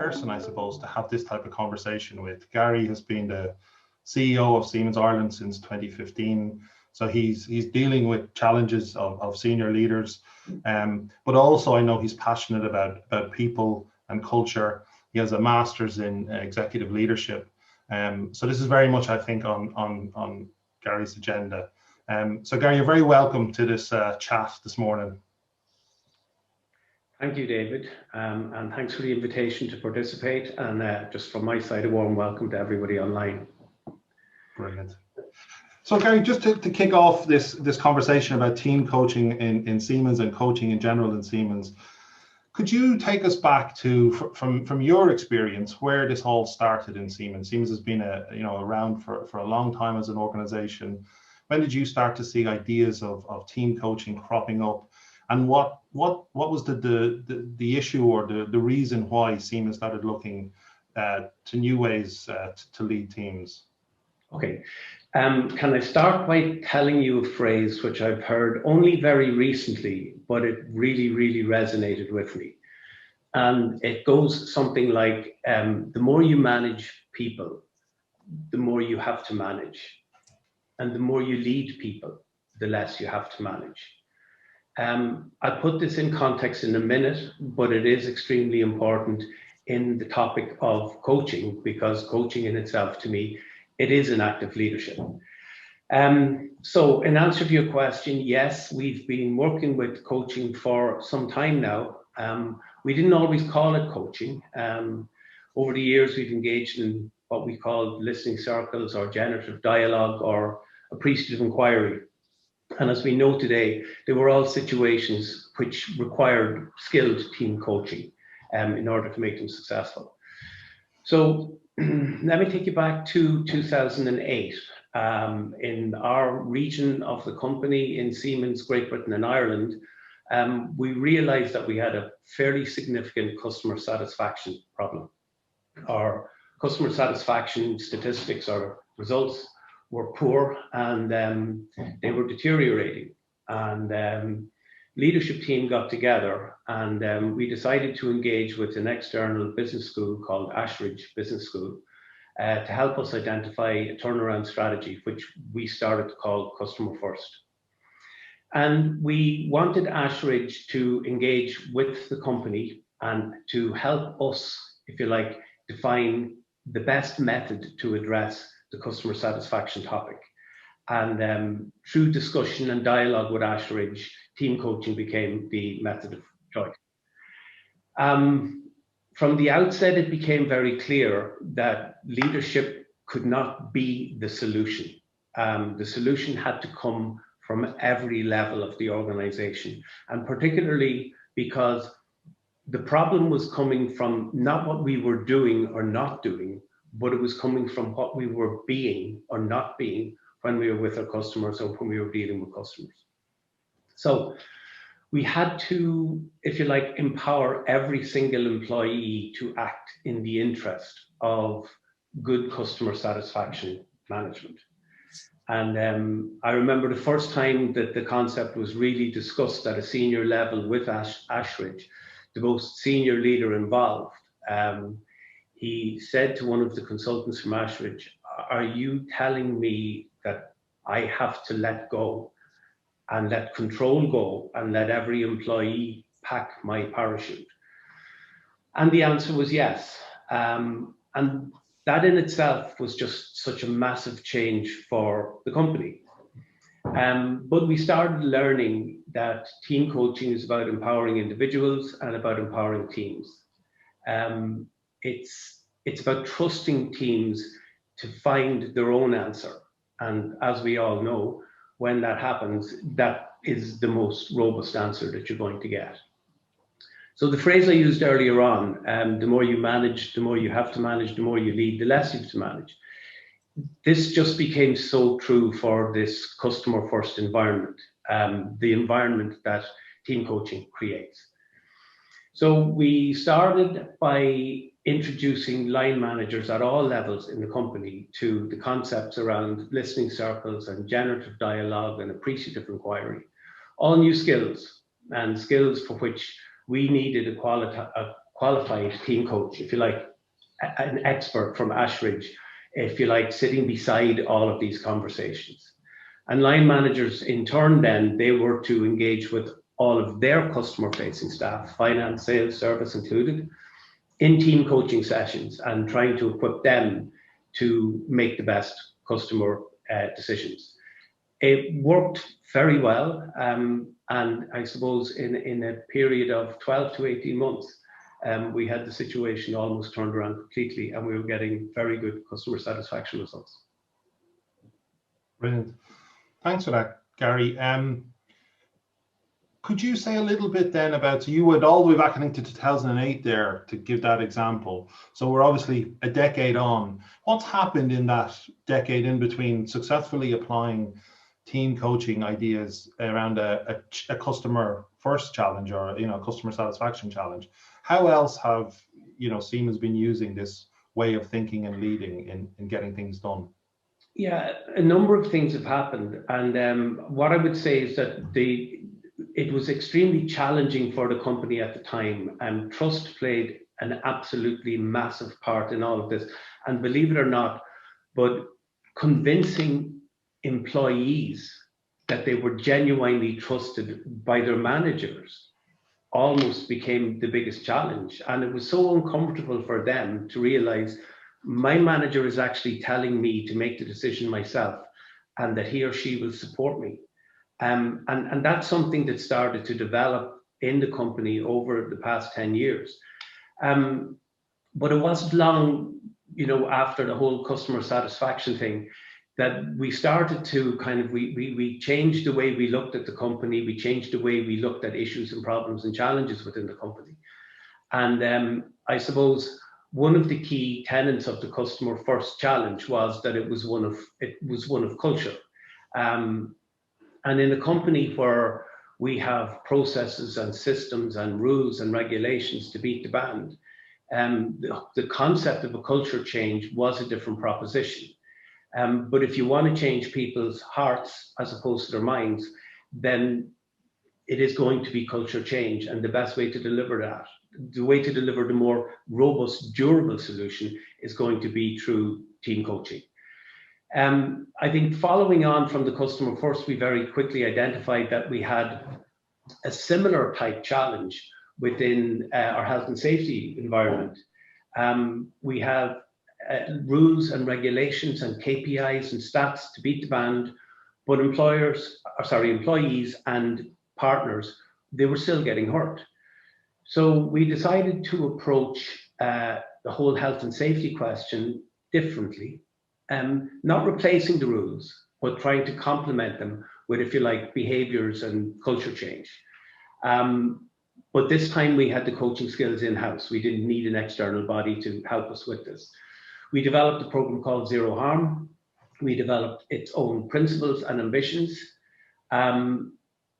person, I suppose, to have this type of conversation with. Gary has been the CEO of Siemens Ireland since 2015. So he's dealing with challenges of senior leaders, but also I know he's passionate about people and culture. He has a master's in executive leadership. So this is very much, I think, on Gary's agenda. So Gary, you're very welcome to this chat this morning. Thank you, David, and thanks for the invitation to participate. And just from my side, a warm welcome to everybody online. Brilliant. So Gary, just to kick off this conversation about team coaching in Siemens and coaching in general in Siemens, could you take us back to from your experience where this all started in Siemens? Siemens has been around for a long time as an organization. When did you start to see ideas of team coaching cropping up, and what was the issue or the reason why Siemens started looking to new ways to lead teams? Okay. Can I start by telling you a phrase which I've heard only very recently, but it really, really resonated with me. And it goes something like, the more you manage people, the more you have to manage. And the more you lead people, the less you have to manage. I'll put this in context in a minute, but it is extremely important in the topic of coaching, because coaching in itself, to me, it is an act of leadership. So in answer to your question, yes, we've been working with coaching for some time now. We didn't always call it coaching. Over the years, we've engaged in what we call listening circles or generative dialogue or appreciative inquiry. And as we know today, they were all situations which required skilled team coaching in order to make them successful. So let me take you back to 2008. In our region of the company in Siemens, Great Britain and Ireland, we realized that we had a fairly significant customer satisfaction problem. Our customer satisfaction statistics or results were poor, and they were deteriorating. And leadership team got together, and we decided to engage with an external business school called Ashridge Business School to help us identify a turnaround strategy, which we started to call Customer First. And we wanted Ashridge to engage with the company and to help us, if you like, define the best method to address the customer satisfaction topic. And through discussion and dialogue with Ashridge, team coaching became the method of choice. From the outset, it became very clear that leadership could not be the solution. The solution had to come from every level of the organization, and particularly because the problem was coming from not what we were doing or not doing, but it was coming from what we were being or not being when we were with our customers or when we were dealing with customers. So we had to, if you like, empower every single employee to act in the interest of good customer satisfaction management. And I remember the first time that the concept was really discussed at a senior level with Ashridge, the most senior leader involved. He said to one of the consultants from Ashridge, "Are you telling me that I have to let go and let control go and let every employee pack my parachute?" And the answer was yes. And that in itself was just such a massive change for the company. But we started learning that team coaching is about empowering individuals and about empowering teams. It's about trusting teams to find their own answer. And as we all know, when that happens, that is the most robust answer that you're going to get. So the phrase I used earlier on, the more you manage, the more you have to manage, the more you lead, the less you have to manage. This just became so true for this customer first environment, the environment that team coaching creates. So we started by introducing line managers at all levels in the company to the concepts around listening circles and generative dialogue and appreciative inquiry, all new skills and skills for which we needed a qualified team coach, if you like, an expert from Ashridge, if you like, sitting beside all of these conversations. And line managers, in turn, then they were to engage with all of their customer-facing staff, finance, sales, service included, in team coaching sessions and trying to equip them to make the best customer decisions. It worked very well, and I suppose in a period of 12 to 18 months, we had the situation almost turned around completely, and we were getting very good customer satisfaction results. Brilliant. Thanks for that, Gary. Could you say a little bit then about, so you went all the way back, I think, to 2008 there to give that example. So we're obviously a decade on. What's happened in that decade in between successfully applying team coaching ideas around a customer first challenge, or customer satisfaction challenge? How else have Siemens been using this way of thinking and leading in getting things done? Yeah, a number of things have happened, and what I would say is that it was extremely challenging for the company at the time, and trust played an absolutely massive part in all of this. And believe it or not, but convincing employees that they were genuinely trusted by their managers almost became the biggest challenge. And it was so uncomfortable for them to realize my manager is actually telling me to make the decision myself, and that he or she will support me. And that's something that started to develop in the company over the past 10 years. But it wasn't long, after the whole customer satisfaction thing, that we started to we changed the way we looked at the company. We changed the way we looked at issues and problems and challenges within the company. And I suppose one of the key tenets of the customer first challenge was that it was one of culture. And in a company where we have processes and systems and rules and regulations to beat the band, the concept of a culture change was a different proposition. But if you want to change people's hearts as opposed to their minds, then it is going to be culture change. And the best way to deliver that, the way to deliver the more robust, durable solution, is going to be through team coaching. I think following on from the customer first, we very quickly identified that we had a similar type challenge within our health and safety environment. We have rules and regulations and KPIs and stats to beat the band, but employees and partners, they were still getting hurt. So we decided to approach the whole health and safety question differently. Not replacing the rules, but trying to complement them with, if you like, behaviors and culture change. But this time we had the coaching skills in-house. We didn't need an external body to help us with this. We developed a program called Zero Harm. We developed its own principles and ambitions. And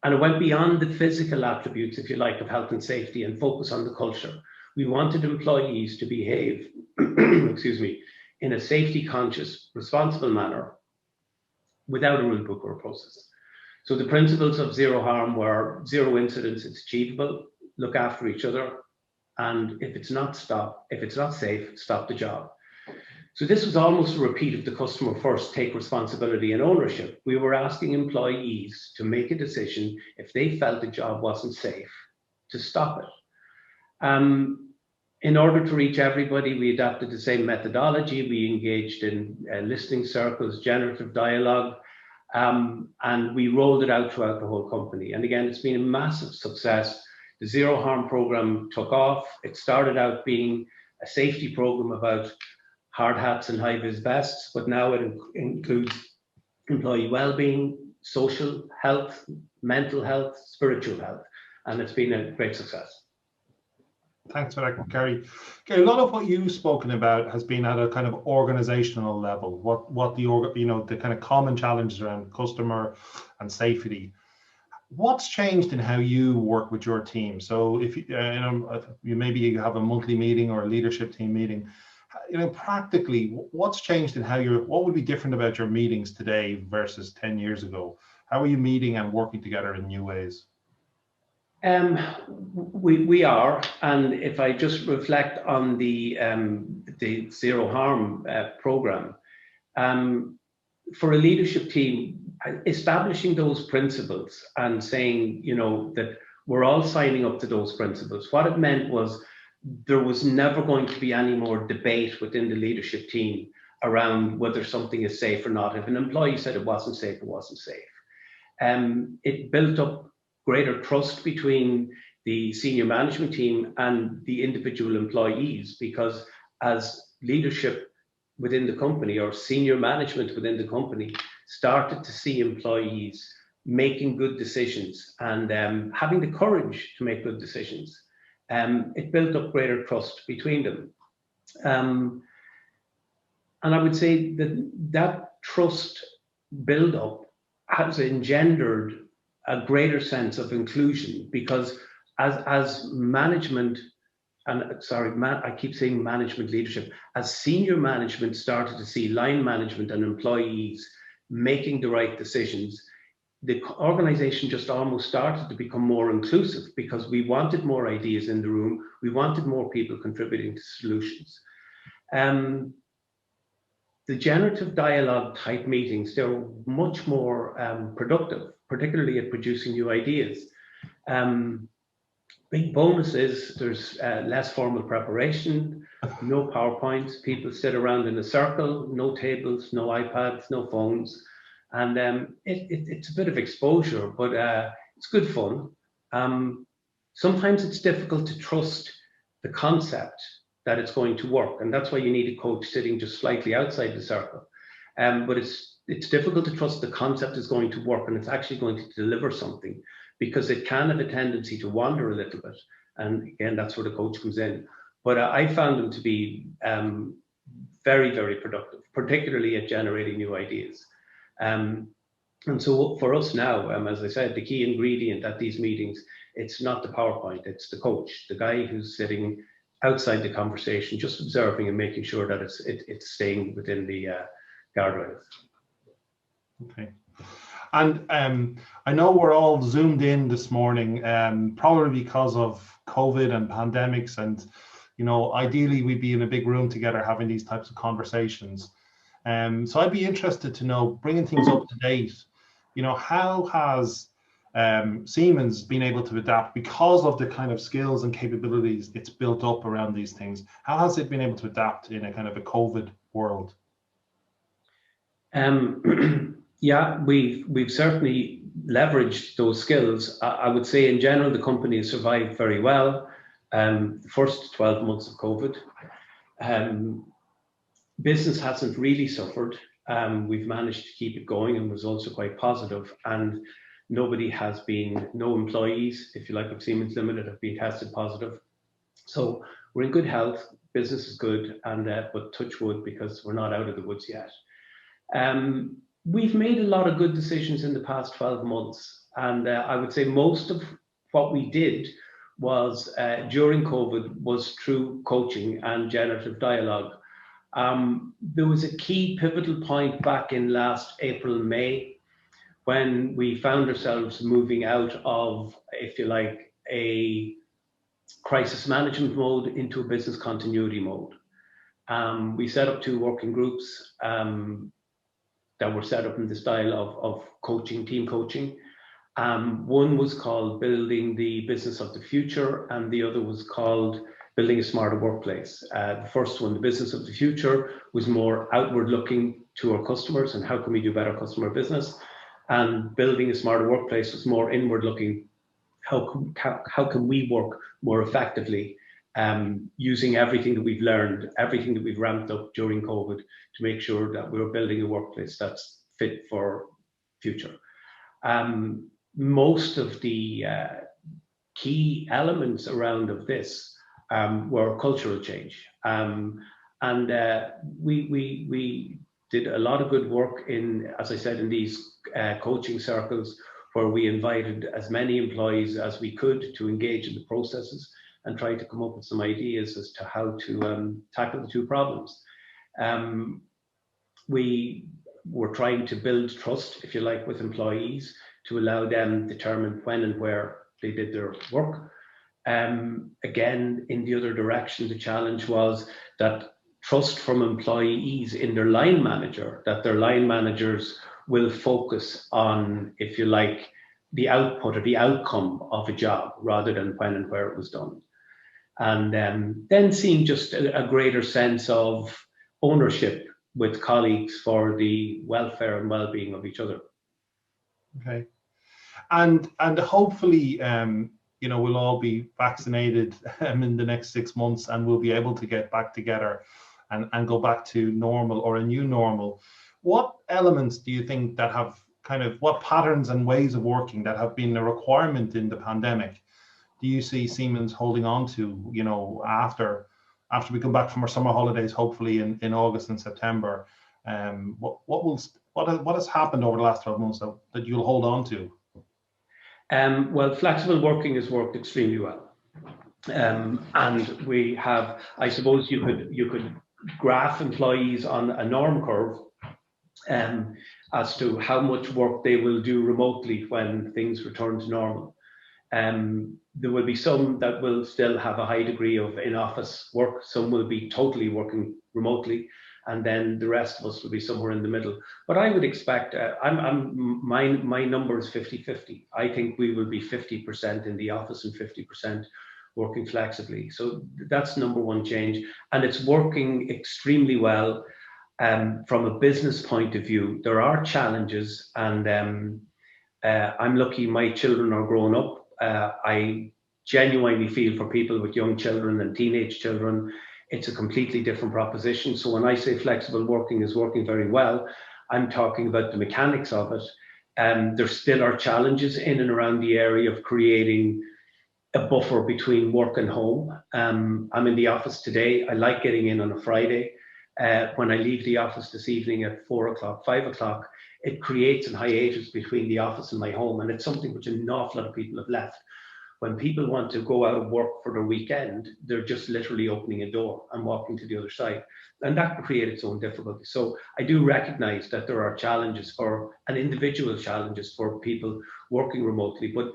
it went beyond the physical attributes, if you like, of health and safety and focus on the culture. We wanted employees to behave, excuse me, in a safety conscious, responsible manner without a rule book or a process. So the principles of Zero Harm were zero incidents, it's achievable, look after each other, and if it's not safe, stop the job. So this was almost a repeat of the customer first, take responsibility and ownership. We were asking employees to make a decision if they felt the job wasn't safe, to stop it. In order to reach everybody, we adapted the same methodology. We engaged in listening circles, generative dialogue, and we rolled it out throughout the whole company. And again, it's been a massive success. The Zero Harm program took off. It started out being a safety program about hard hats and high-vis vests, but now it includes employee well-being, social health, mental health, spiritual health, and it's been a great success. Thanks for that, Gary. Gary, a lot of what you've spoken about has been at a kind of organizational level. What the kind of common challenges around customer and safety. What's changed in how you work with your team? So if maybe you have a monthly meeting or a leadership team meeting, practically, what's changed in what would be different about your meetings today versus 10 years ago? How are you meeting and working together in new ways? We are, and if I just reflect on the Zero Harm program, for a leadership team, establishing those principles and saying, you know, that we're all signing up to those principles. What it meant was there was never going to be any more debate within the leadership team around whether something is safe or not. If an employee said it wasn't safe, it wasn't safe. It built up greater trust between the senior management team and the individual employees, because as leadership within the company or senior management within the company started to see employees making good decisions and having the courage to make good decisions, it built up greater trust between them. And I would say that that trust build-up has engendered a greater sense of inclusion, because as management, and sorry, I keep saying management leadership, as senior management started to see line management and employees making the right decisions, the organization just almost started to become more inclusive, because we wanted more ideas in the room, we wanted more people contributing to solutions. The generative dialogue type meetings, they're much more productive, particularly at producing new ideas. Big bonus is there's less formal preparation, no PowerPoints, people sit around in a circle, no tables, no iPads, no phones. And it's a bit of exposure, but it's good fun. Sometimes it's difficult to trust the concept that it's going to work, and that's why you need a coach sitting just slightly outside the circle. But it's difficult to trust the concept is going to work and it's actually going to deliver something, because it can have a tendency to wander a little bit. And again, that's where the coach comes in. But I found them to be very, very productive, particularly at generating new ideas. And so for us now, as I said, the key ingredient at these meetings, it's not the PowerPoint, it's the coach, the guy who's sitting outside the conversation, just observing and making sure that it's staying within the guardrails. Okay. And I know we're all zoomed in this morning, probably because of COVID and pandemics, and you know, ideally we'd be in a big room together having these types of conversations. So I'd be interested to know, bringing things up to date, you know, how has Siemens been able to adapt because of the kind of skills and capabilities it's built up around these things? How has it been able to adapt in a kind of a COVID world? Yeah, we've certainly leveraged those skills. I would say in general, the company has survived very well. The first 12 months of COVID, business hasn't really suffered. We've managed to keep it going and results are quite positive. And no employees, if you like, of Siemens Limited have been tested positive. So we're in good health, business is good, and but touch wood, because we're not out of the woods yet. We've made a lot of good decisions in the past 12 months. And I would say most of what we did was during COVID was through coaching and generative dialogue. There was a key pivotal point back in last April, May, when we found ourselves moving out of, if you like, a crisis management mode into a business continuity mode. We set up 2 working groups that were set up in the style of coaching, team coaching. One was called Building the Business of the Future, and the other was called Building a Smarter Workplace. The first one, the Business of the Future, was more outward looking to our customers and how can we do better customer business. And Building a Smarter Workplace was more inward looking. How can we work more effectively, using everything that we've learned, everything that we've ramped up during COVID, to make sure that we're building a workplace that's fit for future. Most of the key elements around of this were cultural change. And we did a lot of good work in, as I said, in these coaching circles, where we invited as many employees as we could to engage in the processes and try to come up with some ideas as to how to tackle the 2 problems. We were trying to build trust, if you like, with employees, to allow them to determine when and where they did their work. Again, in the other direction, the challenge was that trust from employees in their line manager, that their line managers will focus on, if you like, the output or the outcome of a job rather than when and where it was done. And then seeing just a greater sense of ownership with colleagues for the welfare and well-being of each other. Okay, and hopefully, we'll all be vaccinated in the next 6 months, and we'll be able to get back together and go back to normal or a new normal. What elements do you think that have what patterns and ways of working that have been a requirement in the pandemic do you see Siemens holding on to, after we come back from our summer holidays, hopefully in August and September? What has happened over the last 12 months that you'll hold on to? Well, flexible working has worked extremely well. And we have, I suppose you could graph employees on a norm curve as to how much work they will do remotely when things return to normal. There will be some that will still have a high degree of in-office work. Some will be totally working remotely, and then the rest of us will be somewhere in the middle. But I would expect, my number is 50-50. I think we will be 50% in the office and 50% working flexibly. So that's number one change, and it's working extremely well. From a business point of view, there are challenges, and I'm lucky my children are grown up. I genuinely feel for people with young children and teenage children, it's a completely different proposition. So when I say flexible working is working very well, I'm talking about the mechanics of it. There still are challenges in and around the area of creating a buffer between work and home. I'm in the office today. I like getting in on a Friday. When I leave the office this evening at 4 o'clock, 5 o'clock, it creates a hiatus between the office and my home. And it's something which an awful lot of people have left. When people want to go out of work for their weekend, they're just literally opening a door and walking to the other side. And that can create its own difficulty. So I do recognize that there are challenges and individual challenges for people working remotely, but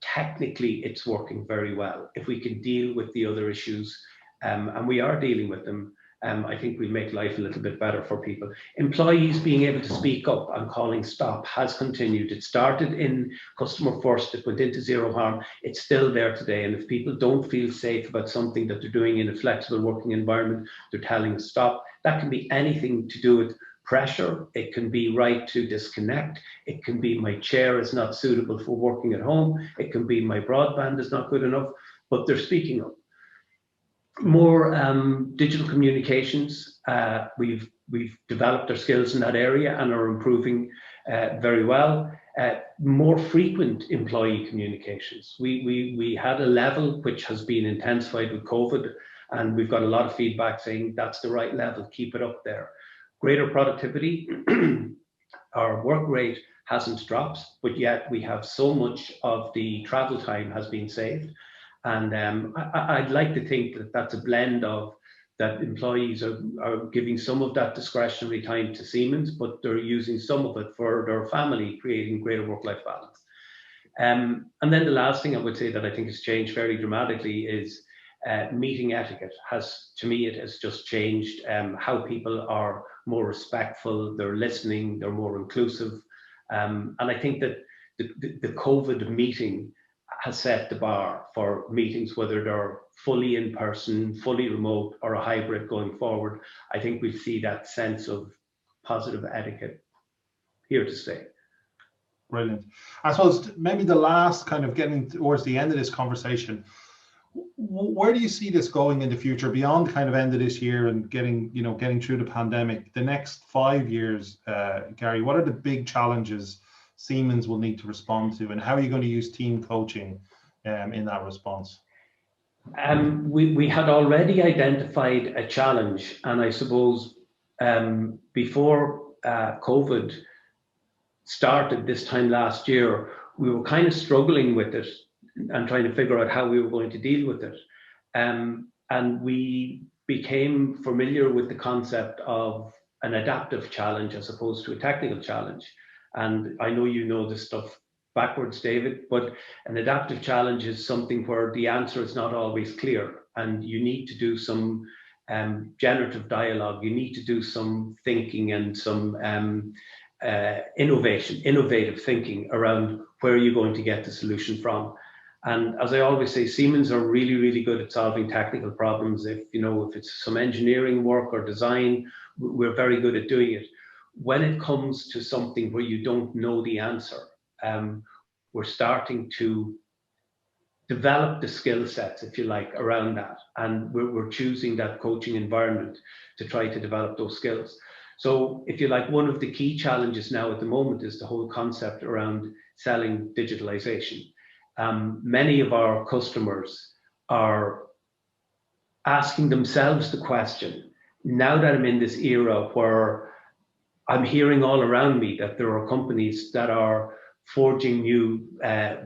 technically it's working very well. If we can deal with the other issues, and we are dealing with them, I think we'll make life a little bit better for people. Employees being able to speak up and calling stop has continued. It started in customer first, it went into zero harm. It's still there today. And if people don't feel safe about something that they're doing in a flexible working environment, they're telling us stop. That can be anything to do with pressure. It can be right to disconnect. It can be my chair is not suitable for working at home. It can be my broadband is not good enough, but they're speaking up. More digital communications. We've developed our skills in that area and are improving very well. More frequent employee communications. We had a level which has been intensified with COVID, and we've got a lot of feedback saying that's the right level, keep it up there. Greater productivity. Our work rate hasn't dropped, but yet we have so much of the travel time has been saved. And I'd like to think that that's a blend of that employees are giving some of that discretionary time to Siemens, but they're using some of it for their family, creating greater work-life balance. And then the last thing I would say that I think has changed very dramatically is meeting etiquette. To me, it has just changed how people are more respectful, they're listening, they're more inclusive. And I think that the COVID meeting has set the bar for meetings, whether they're fully in person, fully remote, or a hybrid going forward. I think we see that sense of positive etiquette here to stay. Brilliant. I suppose maybe the last kind of getting towards the end of this conversation, where do you see this going in the future beyond kind of end of this year and getting through the pandemic? The next 5 years, Gary, what are the big challenges Siemens will need to respond to, and how are you going to use team coaching in that response? We had already identified a challenge, and I suppose before COVID started this time last year, we were kind of struggling with it and trying to figure out how we were going to deal with it. And we became familiar with the concept of an adaptive challenge as opposed to a technical challenge. And I know you know this stuff backwards, David, but an adaptive challenge is something where the answer is not always clear, and you need to do some generative dialogue. You need to do some thinking and some innovative thinking around where you're going to get the solution from. And as I always say, Siemens are really, really good at solving technical problems. If it's some engineering work or design, we're very good at doing it. When it comes to something where you don't know the answer, we're starting to develop the skill sets, if you like, around that. And we're choosing that coaching environment to try to develop those skills. So if you like, one of the key challenges now at the moment is the whole concept around selling digitalization. Many of our customers are asking themselves the question, now that I'm in this era where I'm hearing all around me that there are companies that are forging new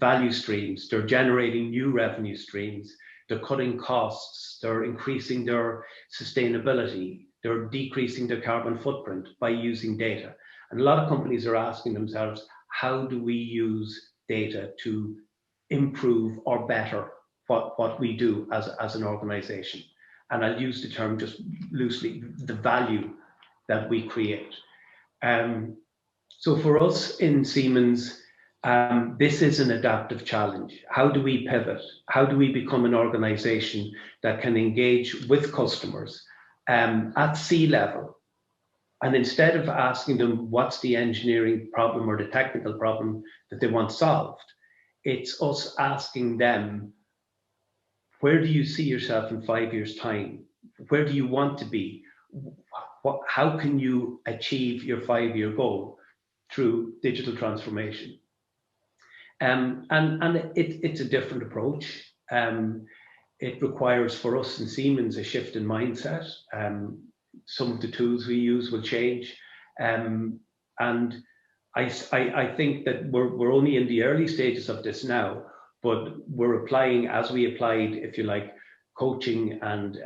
value streams, they're generating new revenue streams, they're cutting costs, they're increasing their sustainability, they're decreasing their carbon footprint by using data. And a lot of companies are asking themselves, how do we use data to improve or better what we do as an organization? And I'll use the term just loosely, the value that we create. So for us in Siemens, this is an adaptive challenge. How do we pivot? How do we become an organization that can engage with customers at C-level? And instead of asking them what's the engineering problem or the technical problem that they want solved, it's us asking them, where do you see yourself in 5 years' time? Where do you want to be? How can you achieve your 5-year goal through digital transformation? And it's a different approach. It requires for us in Siemens a shift in mindset. Some of the tools we use will change. And I think that we're only in the early stages of this now, but we're applying, as we applied, if you like, coaching and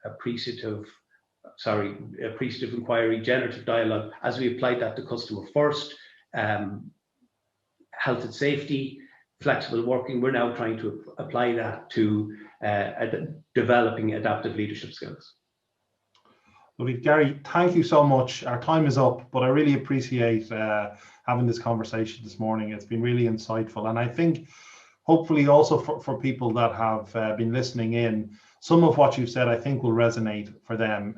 appreciative inquiry, generative dialogue, as we applied that to customer first, health and safety, flexible working, we're now trying to apply that to developing adaptive leadership skills. Lovely. Gary, thank you so much. Our time is up, but I really appreciate having this conversation this morning. It's been really insightful. And I think hopefully also for people that have been listening in, some of what you've said, I think will resonate for them.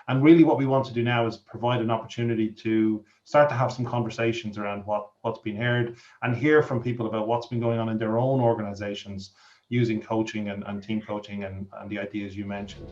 And really what we want to do now is provide an opportunity to start to have some conversations around what's been heard and hear from people about what's been going on in their own organizations using coaching and team coaching and the ideas you mentioned.